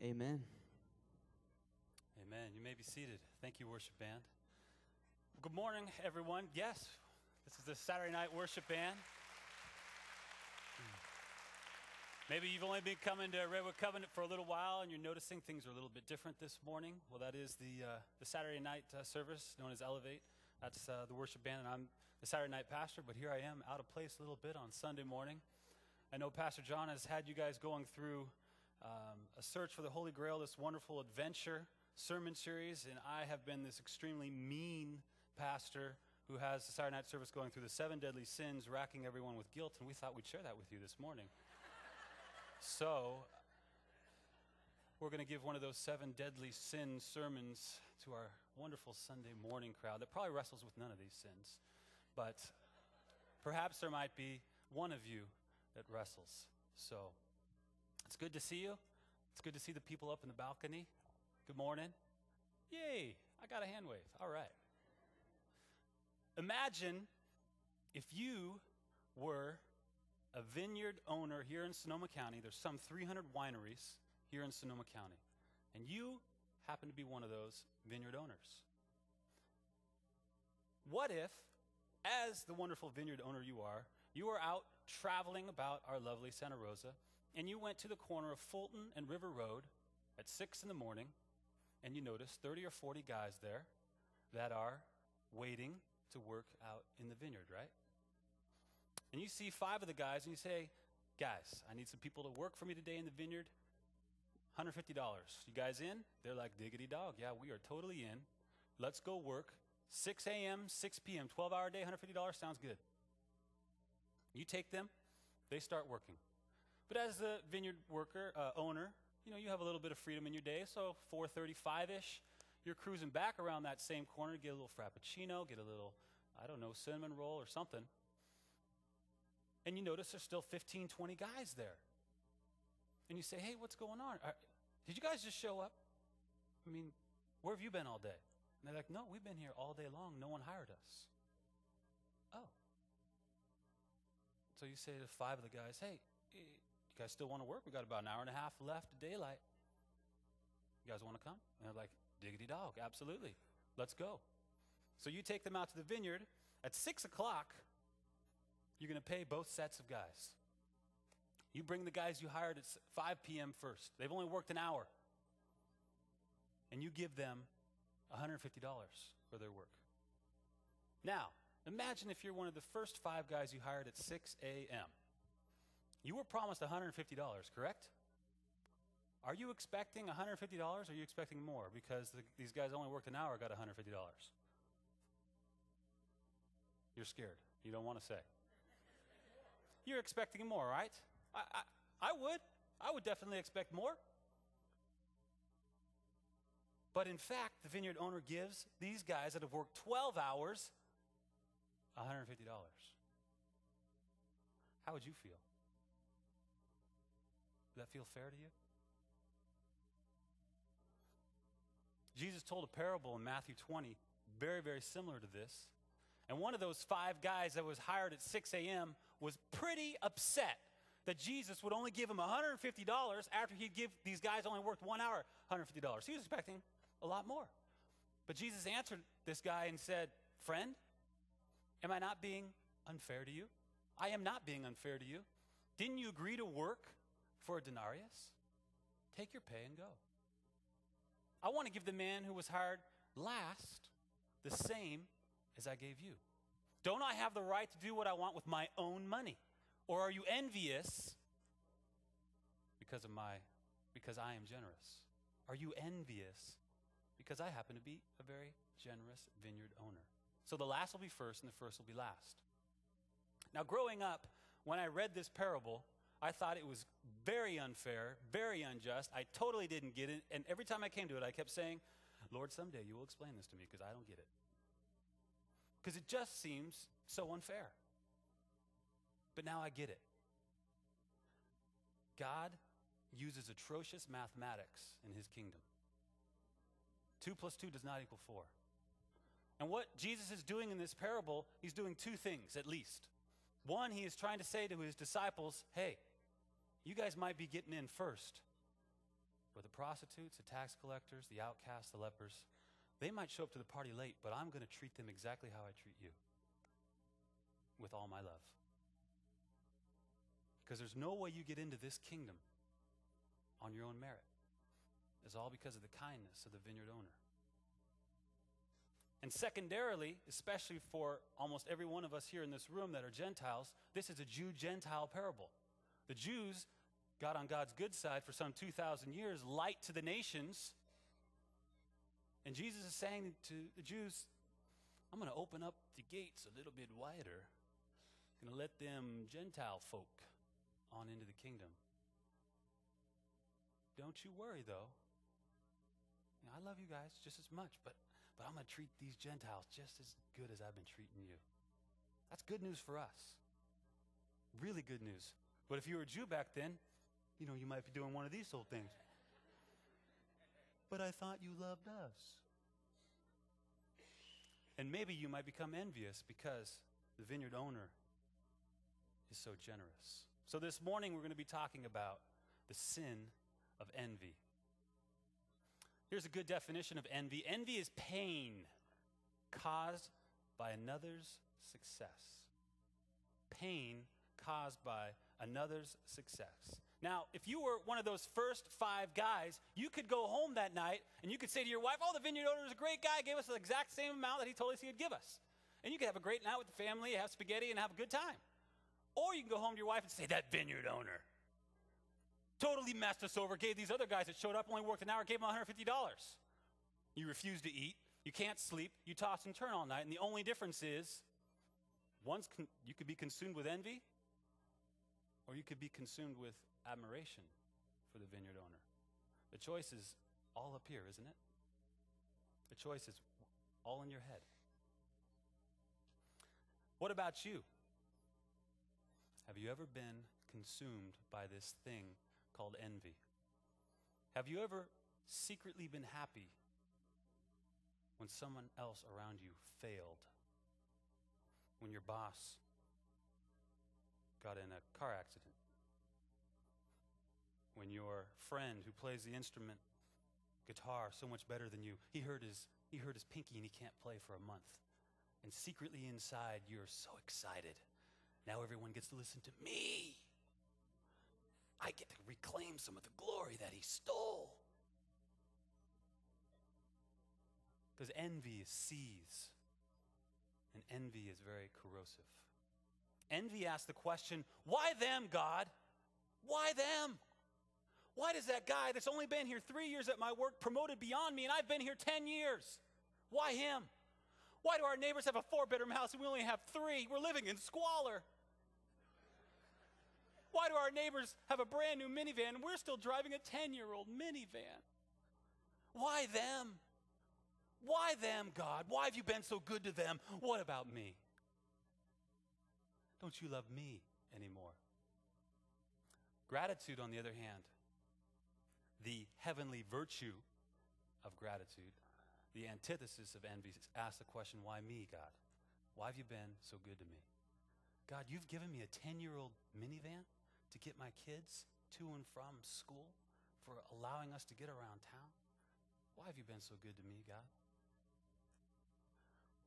Amen. Amen. You may be seated. Thank you, worship band. Good morning, everyone. Yes, this is the Saturday night worship band. Maybe you've only been coming to Redwood Covenant for a little while and you're noticing things are a little bit different this morning. Well, that is the Saturday night service known as Elevate. That's the worship band, and I'm the Saturday night pastor, but here I am out of place a little bit on Sunday morning. I know Pastor John has had you guys going through a search for the Holy Grail, this wonderful adventure sermon series, and I have been this extremely mean pastor who has the Saturday night service going through the 7 deadly sins, racking everyone with guilt, and we thought we'd share that with you this morning. So, we're going to give one of those 7 deadly sin sermons to our wonderful Sunday morning crowd that probably wrestles with none of these sins, but perhaps there might be one of you that wrestles. So, it's good to see you. It's good to see the people up in the balcony. Good morning. Yay, I got a hand wave. All right. Imagine if you were a vineyard owner here in Sonoma County. There's some 300 wineries here in Sonoma County, and you happen to be one of those vineyard owners. What if, as the wonderful vineyard owner you are out traveling about our lovely Santa Rosa, and you went to the corner of Fulton and River Road at 6 in the morning, and you noticed 30 or 40 guys there that are waiting to work out in the vineyard, right? And you see 5 of the guys, and you say, guys, I need some people to work for me today in the vineyard. $150. You guys in? They're like, diggity dog. Yeah, we are totally in. Let's go work. 6 a.m., 6 p.m., 12-hour day, $150. Sounds good. You take them. They start working. But as the vineyard owner, you have a little bit of freedom in your day. So 4:35-ish, you're cruising back around that same corner, get a little Frappuccino, get a little, cinnamon roll or something. And you notice there's still 15, 20 guys there. And you say, hey, what's going on? Did you guys just show up? I mean, where have you been all day? And they're like, no, we've been here all day long. No one hired us. Oh. So you say to 5 of the guys, hey, you guys still want to work? We got about an hour and a half left of daylight. You guys want to come? And they're like, diggity dog, absolutely. Let's go. So you take them out to the vineyard. At 6 o'clock, you're going to pay both sets of guys. You bring the guys you hired at 5 p.m. first. They've only worked an hour. And you give them $150 for their work. Now, imagine if you're one of the first 5 guys you hired at 6 a.m. You were promised $150, correct? Are you expecting $150 or are you expecting more? Because these guys only worked an hour, got $150. You're scared. You don't want to say. You're expecting more, right? I would definitely expect more. But in fact, the vineyard owner gives these guys that have worked 12 hours $150. How would you feel? Does that feel fair to you? Jesus told a parable in Matthew 20, very, very similar to this. And one of those 5 guys that was hired at 6 a.m. was pretty upset that Jesus would only give him $150 after he'd give these guys only worked 1 hour $150. He was expecting a lot more. But Jesus answered this guy and said, friend, am I not being unfair to you? I am not being unfair to you. Didn't you agree to work for a denarius? Take your pay and go. I want to give the man who was hired last the same as I gave you. Don't I have the right to do what I want with my own money? Or are you envious because I am generous? Are you envious because I happen to be a very generous vineyard owner? So the last will be first and the first will be last. Now, growing up, when I read this parable, I thought it was very unfair, very unjust. I totally didn't get it. And every time I came to it, I kept saying, Lord, someday you will explain this to me because I don't get it. Because it just seems so unfair. But now I get it. God uses atrocious mathematics in his kingdom. 2 + 2 does not equal 4. And what Jesus is doing in this parable, he's doing 2 things at least. One, he is trying to say to his disciples, hey, you guys might be getting in first, But the prostitutes, the tax collectors, the outcasts, the lepers, they might show up to the party late, but I'm going to treat them exactly how I treat you, with all my love. Because there's no way you get into this kingdom on your own merit. It's all because of the kindness of the vineyard owner. And secondarily, especially for almost every one of us here in this room that are Gentiles, this is a Jew-Gentile parable. The Jews got on God's good side for some 2,000 years, light to the nations. And Jesus is saying to the Jews, I'm going to open up the gates a little bit wider. I'm going to let them Gentile folk on into the kingdom. Don't you worry, though. You know, I love you guys just as much, but I'm going to treat these Gentiles just as good as I've been treating you. That's good news for us. Really good news. But if you were a Jew back then, you know, you might be doing one of these old things. But I thought you loved us. And maybe you might become envious because the vineyard owner is so generous. So this morning we're going to be talking about the sin of envy. Here's a good definition of envy. Envy is pain caused by another's success. Pain caused by another's success. Now, if you were one of those first 5 guys, you could go home that night and you could say to your wife, oh, the vineyard owner is a great guy, gave us the exact same amount that he told us he would give us. And you could have a great night with the family, have spaghetti, and have a good time. Or you can go home to your wife and say, that vineyard owner totally messed us over, gave these other guys that showed up, only worked an hour, gave them $150. You refuse to eat, you can't sleep, you toss and turn all night, and the only difference is, you could be consumed with envy, or you could be consumed with admiration for the vineyard owner. The choice is all up here, isn't it? The choice is all in your head. What about you? Have you ever been consumed by this thing called envy? Have you ever secretly been happy when someone else around you failed? When your boss got in a car accident? When your friend who plays the instrument guitar so much better than you, he hurt his pinky and he can't play for a month. And secretly inside you're so excited. Now everyone gets to listen to me. I get to reclaim some of the glory that he stole. Because envy seethes, and envy is very corrosive. Envy asks the question, why them, God? Why them? Why does that guy that's only been here 3 years at my work promoted beyond me, and I've been here 10 years? Why him? Why do our neighbors have a 4-bedroom house and we only have 3? We're living in squalor. Why do our neighbors have a brand new minivan and we're still driving a 10-year-old minivan? Why them? Why them, God? Why have you been so good to them? What about me? Don't you love me anymore? Gratitude, on the other hand, the heavenly virtue of gratitude, the antithesis of envy, asks the question, why me, God? Why have you been so good to me? God, you've given me a 10-year-old minivan to get my kids to and from school, for allowing us to get around town. Why have you been so good to me, God?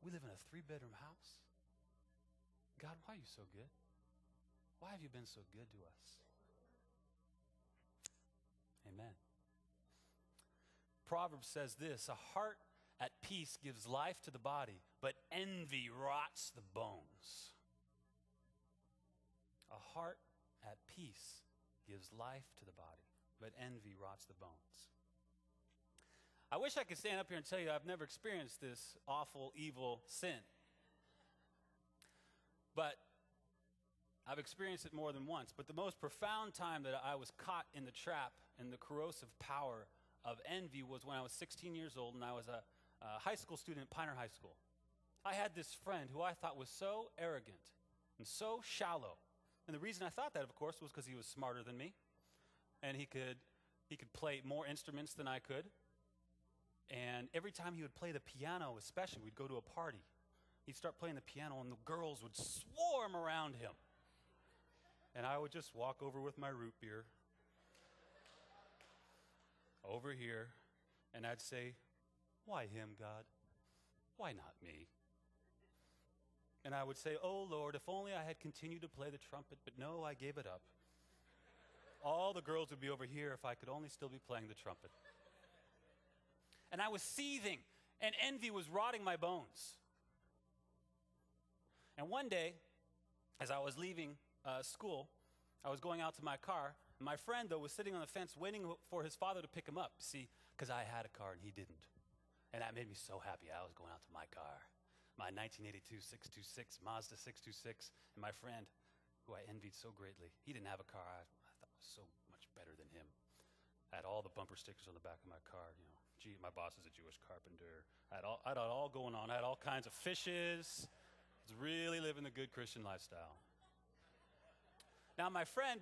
We live in a 3-bedroom house. God, why are you so good? Why have you been so good to us? Amen. Proverbs says this, a heart at peace gives life to the body, but envy rots the bones. A heart at peace gives life to the body, but envy rots the bones. I wish I could stand up here and tell you I've never experienced this awful, evil sin. But I've experienced it more than once. But the most profound time that I was caught in the trap and the corrosive power of envy was when I was 16 years old and I was a high school student at Pioneer High School. I had this friend who I thought was so arrogant and so shallow. And the reason I thought that, of course, was because he was smarter than me. And he could play more instruments than I could. And every time he would play the piano, especially, we'd go to a party. He'd start playing the piano and the girls would swarm around him. And I would just walk over with my root beer. over here, and I'd say, why him, God? Why not me? And I would say, oh, Lord, if only I had continued to play the trumpet, but no, I gave it up. All the girls would be over here if I could only still be playing the trumpet. And I was seething, and envy was rotting my bones. And one day, as I was leaving school, I was going out to my car, and my friend, though, was sitting on the fence waiting for his father to pick him up, see, because I had a car and he didn't. And that made me so happy. I was going out to my car, my 1982 626, Mazda 626, and my friend, who I envied so greatly, he didn't have a car. I thought was so much better than him. I had all the bumper stickers on the back of my car, you know. Gee, my boss is a Jewish carpenter. I had it all going on. I had all kinds of fishes. I was really living the good Christian lifestyle. Now, my friend, by